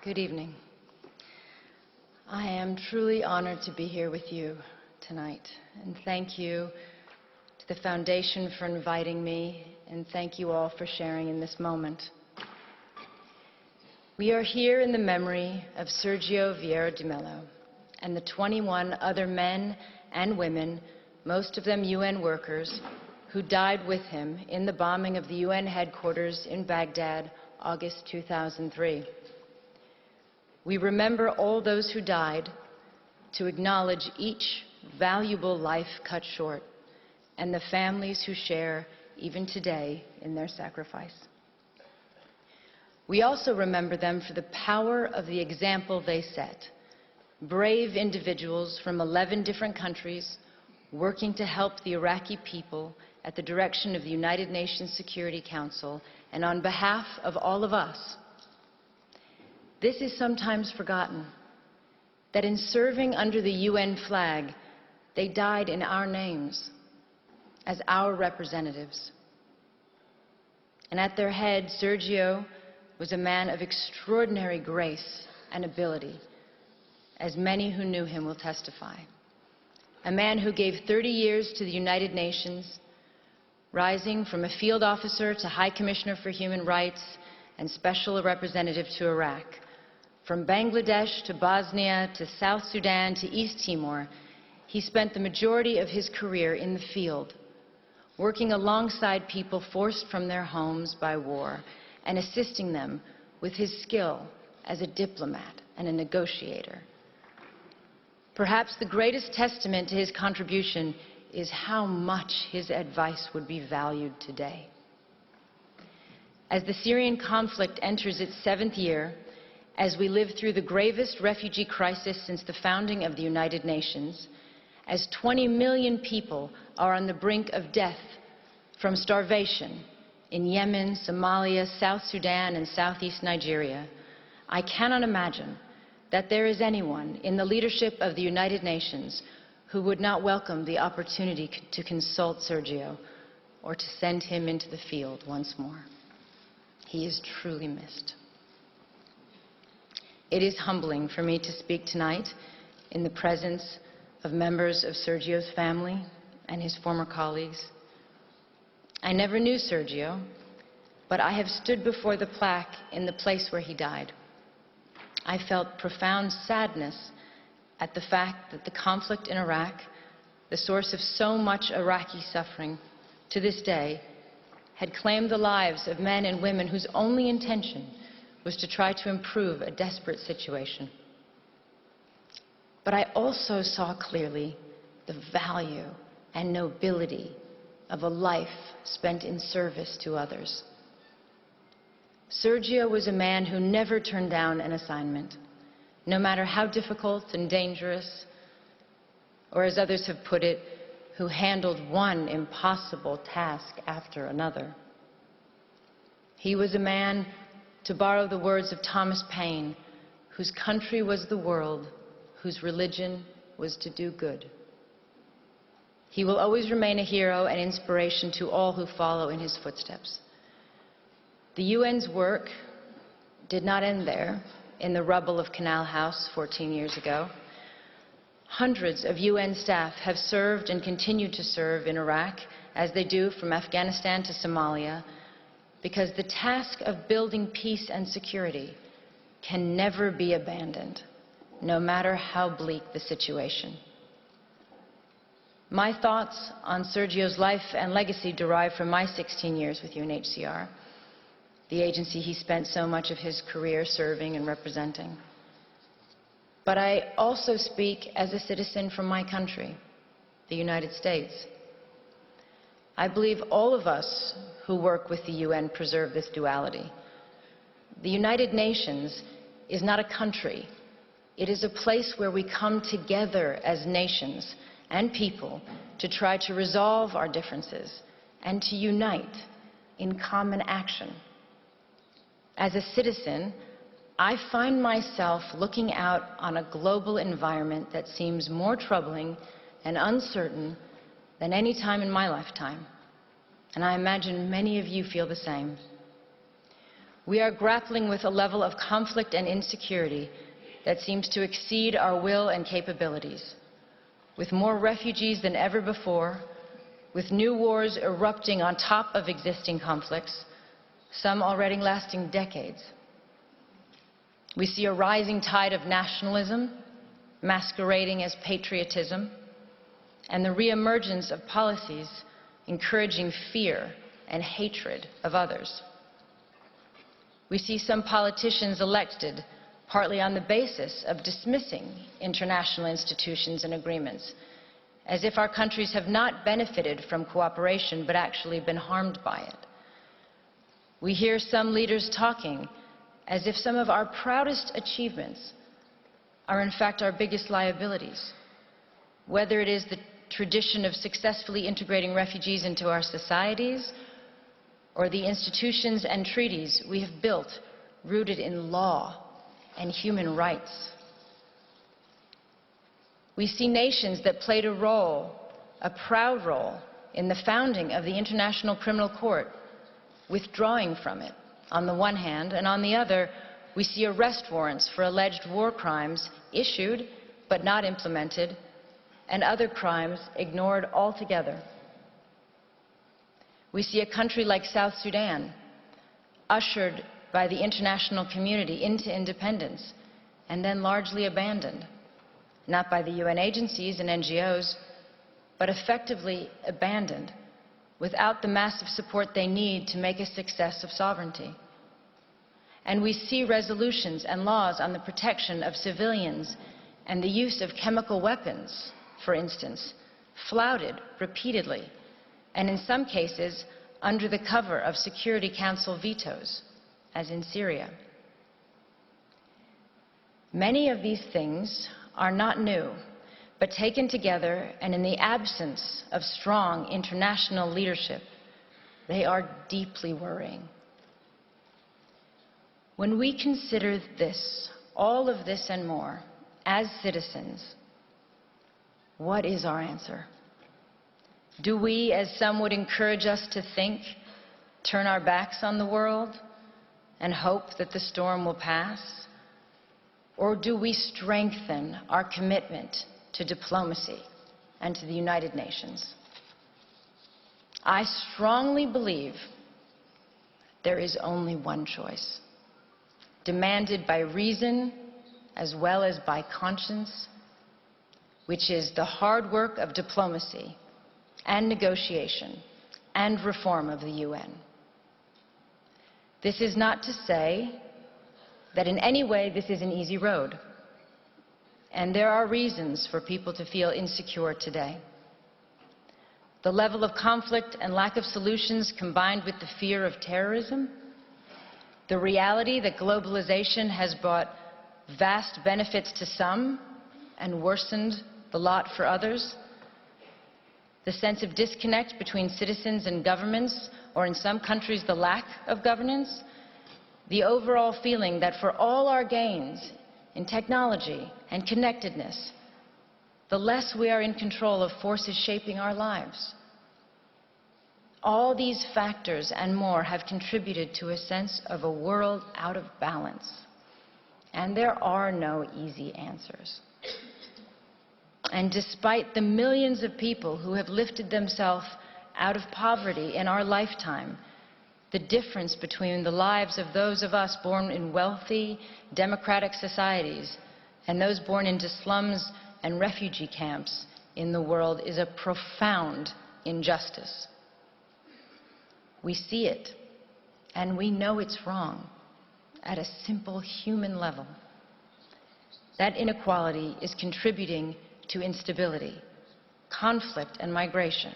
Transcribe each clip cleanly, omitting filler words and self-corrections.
Good evening. I am truly honored to be here with you tonight, and thank you to the Foundation for inviting me, and thank you all for sharing in this moment. We are here in the memory of Sergio Vieira de Mello and the 21 other men and women, most of them UN workers, who died with him in the bombing of the UN headquarters in Baghdad, August 2003. We remember all those who died to acknowledge each valuable life cut short and the families who share, even today, in their sacrifice. We also remember them for the power of the example they set. Brave individuals from 11 different countries working to help the Iraqi people at the direction of the United Nations Security Council and on behalf of all of us. This is sometimes forgotten, that in serving under the UN flag, they died in our names, as our representatives. And at their head, Sergio was a man of extraordinary grace and ability, as many who knew him will testify. A man who gave 30 years to the United Nations, rising from a field officer to High Commissioner for Human Rights and Special Representative to Iraq. From Bangladesh to Bosnia to South Sudan to East Timor, he spent the majority of his career in the field, working alongside people forced from their homes by war and assisting them with his skill as a diplomat and a negotiator. Perhaps the greatest testament to his contribution is how much his advice would be valued today. As the Syrian conflict enters its 7th year, as we live through the gravest refugee crisis since the founding of the United Nations, as 20 million people are on the brink of death from starvation in Yemen, Somalia, South Sudan, and Southeast Nigeria, I cannot imagine that there is anyone in the leadership of the United Nations who would not welcome the opportunity to consult Sergio or to send him into the field once more. He is truly missed. It is humbling for me to speak tonight in the presence of members of Sergio's family and his former colleagues. I never knew Sergio, but I have stood before the plaque in the place where he died. I felt profound sadness at the fact that the conflict in Iraq, the source of so much Iraqi suffering to this day, had claimed the lives of men and women whose only intention was to try to improve a desperate situation. But I also saw clearly the value and nobility of a life spent in service to others. Sergio was a man who never turned down an assignment, no matter how difficult and dangerous, or as others have put it, who handled one impossible task after another. He was a man, to borrow the words of Thomas Paine, whose country was the world, whose religion was to do good. He will always remain a hero and inspiration to all who follow in his footsteps. The UN's work did not end there, in the rubble of Canal House 14 years ago. Hundreds of UN staff have served and continue to serve in Iraq, as they do from Afghanistan to Somalia, because the task of building peace and security can never be abandoned, no matter how bleak the situation. My thoughts on Sergio's life and legacy derive from my 16 years with UNHCR, the agency he spent so much of his career serving and representing. But I also speak as a citizen from my country, the United States. I believe all of us who work with the UN preserve this duality. The United Nations is not a country. It is a place where we come together as nations and people to try to resolve our differences and to unite in common action. As a citizen, I find myself looking out on a global environment that seems more troubling and uncertain than any time in my lifetime. And I imagine many of you feel the same. We are grappling with a level of conflict and insecurity that seems to exceed our will and capabilities, with more refugees than ever before, with new wars erupting on top of existing conflicts, some already lasting decades. We see a rising tide of nationalism, masquerading as patriotism, and the reemergence of policies encouraging fear and hatred of others. We see some politicians elected partly on the basis of dismissing international institutions and agreements, as if our countries have not benefited from cooperation but actually been harmed by it. We hear some leaders talking as if some of our proudest achievements are in fact our biggest liabilities, whether it is the tradition of successfully integrating refugees into our societies or the institutions and treaties we have built rooted in law and human rights. We see nations that played a role, a proud role, in the founding of the International Criminal Court, withdrawing from it on the one hand, and on the other, we see arrest warrants for alleged war crimes issued but not implemented, and other crimes ignored altogether. We see a country like South Sudan, ushered by the international community into independence, and then largely abandoned, not by the UN agencies and NGOs, but effectively abandoned, without the massive support they need to make a success of sovereignty. And we see resolutions and laws on the protection of civilians and the use of chemical weapons, for instance, flouted repeatedly, and in some cases under the cover of Security Council vetoes, as in Syria. Many of these things are not new, but taken together and in the absence of strong international leadership, they are deeply worrying. When we consider this, all of this and more, as citizens, what is our answer? Do we, as some would encourage us to think, turn our backs on the world and hope that the storm will pass? Or do we strengthen our commitment to diplomacy and to the United Nations? I strongly believe there is only one choice, demanded by reason as well as by conscience, which is the hard work of diplomacy and negotiation and reform of the UN. This is not to say that in any way this is an easy road, and there are reasons for people to feel insecure today. The level of conflict and lack of solutions combined with the fear of terrorism, the reality that globalization has brought vast benefits to some and worsened the lot for others, the sense of disconnect between citizens and governments, or in some countries the lack of governance, the overall feeling that for all our gains in technology and connectedness, the less we are in control of forces shaping our lives. All these factors and more have contributed to a sense of a world out of balance. And there are no easy answers. And despite the millions of people who have lifted themselves out of poverty in our lifetime, the difference between the lives of those of us born in wealthy, democratic societies and those born into slums and refugee camps in the world is a profound injustice. We see it, and we know it's wrong at a simple human level. That inequality is contributing to instability, conflict, and migration,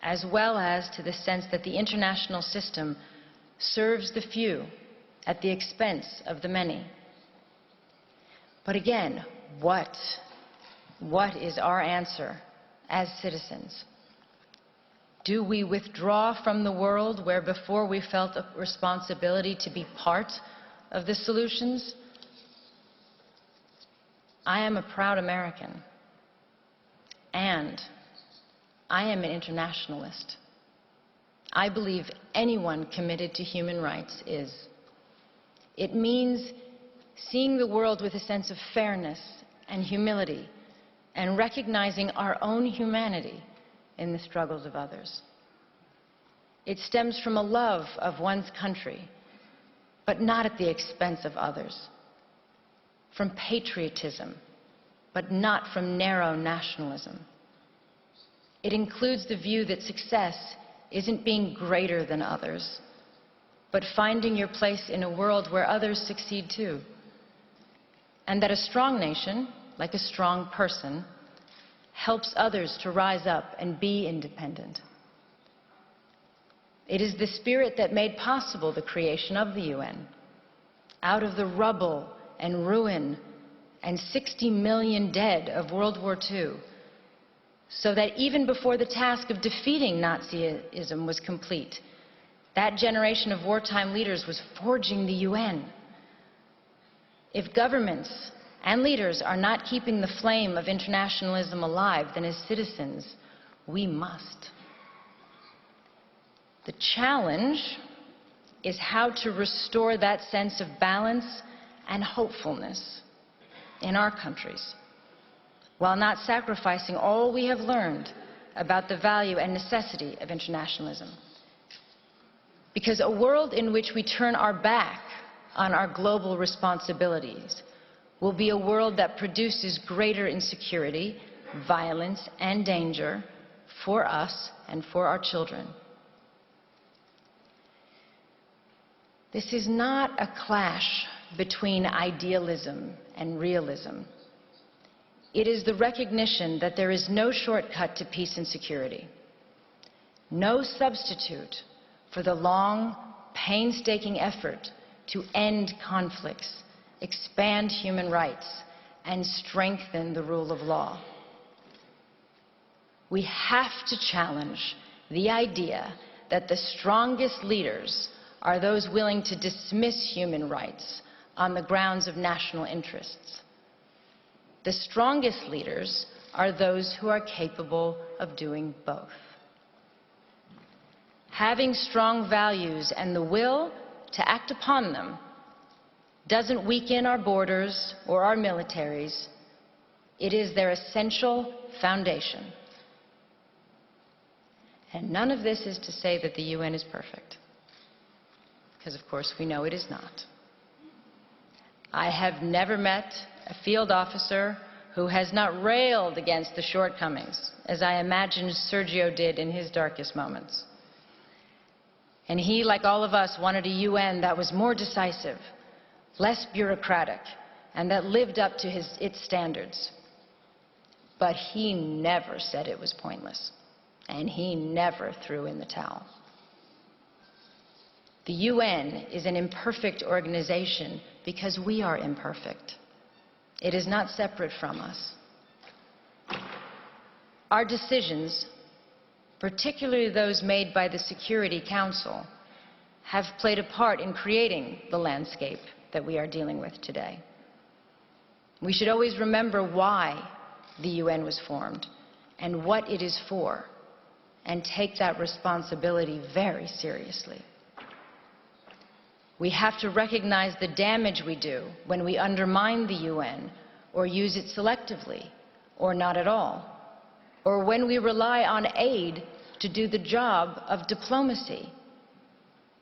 as well as to the sense that the international system serves the few at the expense of the many. But again, what is our answer as citizens? Do we withdraw from the world where before we felt a responsibility to be part of the solutions? I am a proud American, and I am an internationalist. I believe anyone committed to human rights is. It means seeing the world with a sense of fairness and humility and recognizing our own humanity in the struggles of others. It stems from a love of one's country, but not at the expense of others. From patriotism, but not from narrow nationalism. It includes the view that success isn't being greater than others, but finding your place in a world where others succeed too. And that a strong nation, like a strong person, helps others to rise up and be independent. It is the spirit that made possible the creation of the UN. Out of the rubble and ruin and 60 million dead of World War II, so that even before the task of defeating Nazism was complete, that generation of wartime leaders was forging the UN. If governments and leaders are not keeping the flame of internationalism alive, then as citizens, we must. The challenge is how to restore that sense of balance and hopefulness in our countries, while not sacrificing all we have learned about the value and necessity of internationalism. Because a world in which we turn our back on our global responsibilities will be a world that produces greater insecurity, violence, and danger for us and for our children. This is not a clash between idealism and realism. It is the recognition that there is no shortcut to peace and security, no substitute for the long, painstaking effort to end conflicts, expand human rights, and strengthen the rule of law. We have to challenge the idea that the strongest leaders are those willing to dismiss human rights on the grounds of national interests. The strongest leaders are those who are capable of doing both. Having strong values and the will to act upon them doesn't weaken our borders or our militaries. It is their essential foundation. And none of this is to say that the UN is perfect, because of course we know it is not. I have never met a field officer who has not railed against the shortcomings, as I imagine Sergio did in his darkest moments. And he, like all of us, wanted a UN that was more decisive, less bureaucratic, and that lived up to its standards. But he never said it was pointless, and he never threw in the towel. The UN is an imperfect organization because we are imperfect. It is not separate from us. Our decisions, particularly those made by the Security Council, have played a part in creating the landscape that we are dealing with today. We should always remember why the UN was formed and what it is for, and take that responsibility very seriously. We have to recognize the damage we do when we undermine the UN or use it selectively or not at all, or when we rely on aid to do the job of diplomacy,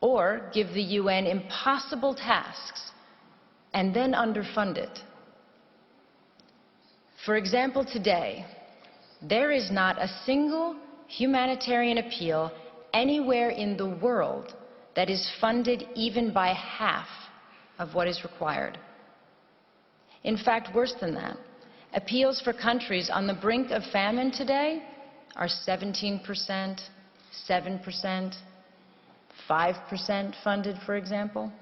or give the UN impossible tasks and then underfund it. For example, today, there is not a single humanitarian appeal anywhere in the world that is funded even by half of what is required. In fact, worse than that, appeals for countries on the brink of famine today are 17%, 7%, 5% funded, for example.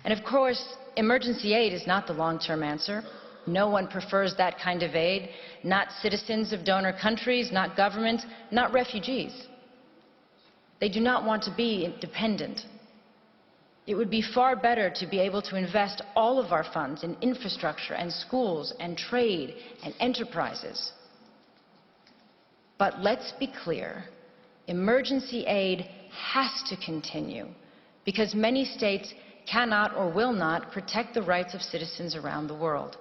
And of course, emergency aid is not the long-term answer. No one prefers that kind of aid, not citizens of donor countries, not governments, not refugees. They do not want to be dependent. It would be far better to be able to invest all of our funds in infrastructure and schools and trade and enterprises. But let's be clear, emergency aid has to continue because many states cannot or will not protect the rights of citizens around the world.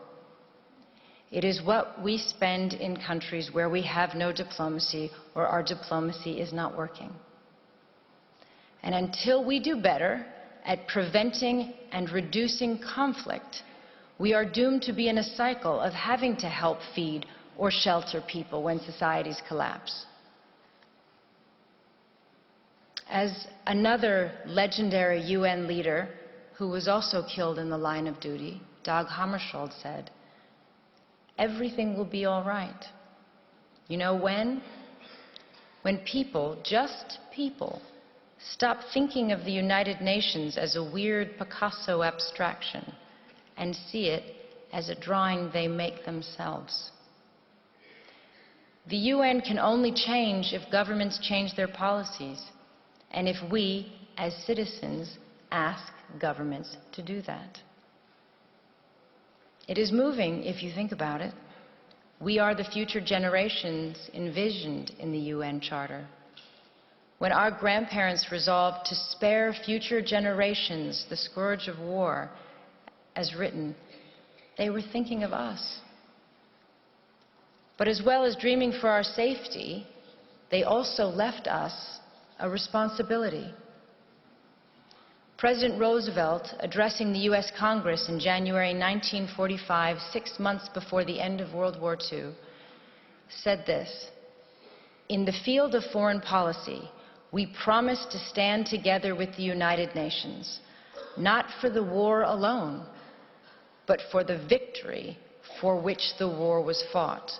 It is what we spend in countries where we have no diplomacy or our diplomacy is not working. And until we do better at preventing and reducing conflict, we are doomed to be in a cycle of having to help feed or shelter people when societies collapse. As another legendary UN leader who was also killed in the line of duty, Dag Hammarskjöld, said, "Everything will be all right." You know when? When people, just people, stop thinking of the United Nations as a weird Picasso abstraction and see it as a drawing they make themselves. The UN can only change if governments change their policies, and if we, as citizens, ask governments to do that. It is moving if you think about it. We are the future generations envisioned in the UN Charter. When our grandparents resolved to spare future generations the scourge of war, as written, they were thinking of us. But as well as dreaming for our safety, they also left us a responsibility. President Roosevelt, addressing the US Congress in January 1945, 6 months before the end of World War II, said this: "In the field of foreign policy, we promise to stand together with the United Nations, not for the war alone, but for the victory for which the war was fought."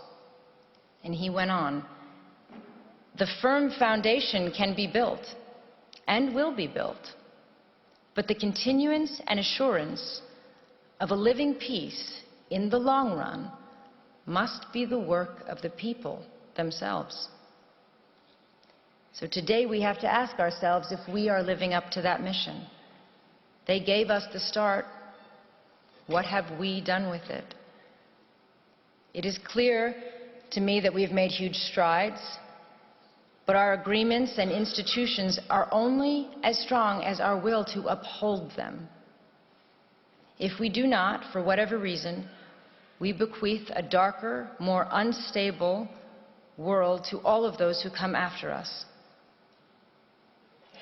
And he went on, "The firm foundation can be built and will be built, but the continuance and assurance of a living peace in the long run must be the work of the people themselves." So today we have to ask ourselves if we are living up to that mission. They gave us the start. What have we done with it? It is clear to me that we've made huge strides, but our agreements and institutions are only as strong as our will to uphold them. If we do not, for whatever reason, we bequeath a darker, more unstable world to all of those who come after us.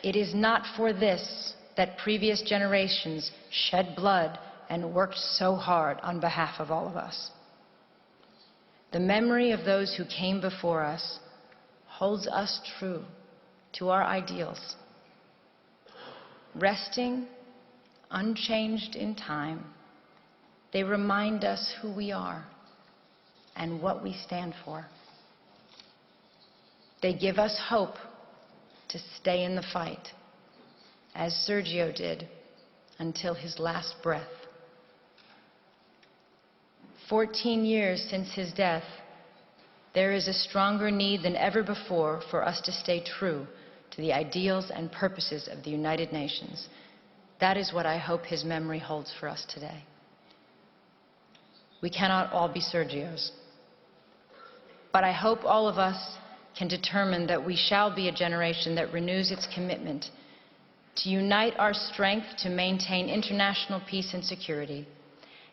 It is not for this that previous generations shed blood and worked so hard on behalf of all of us. The memory of those who came before us holds us true to our ideals. Resting, unchanged in time, they remind us who we are and what we stand for. They give us hope to stay in the fight, as Sergio did until his last breath. 14 years since his death, there is a stronger need than ever before for us to stay true to the ideals and purposes of the United Nations. That is what I hope his memory holds for us today. We cannot all be Sergios, but I hope all of us can determine that we shall be a generation that renews its commitment to unite our strength to maintain international peace and security,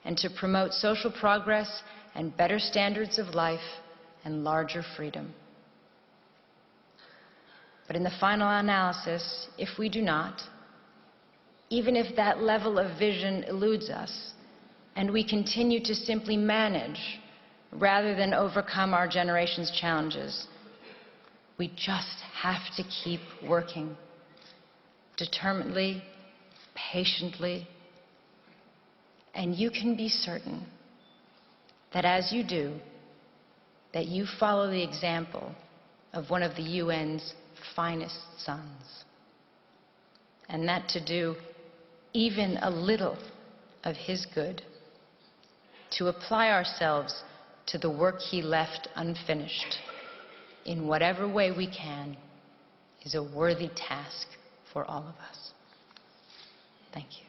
and to promote social progress and better standards of life and larger freedom. But in the final analysis, if we do not, even if that level of vision eludes us, and we continue to simply manage rather than overcome our generation's challenges, we just have to keep working determinedly, patiently, and you can be certain that as you do, that you follow the example of one of the UN's finest sons, and that to do even a little of his good, to apply ourselves to the work he left unfinished in whatever way we can, is a worthy task for all of us. Thank you.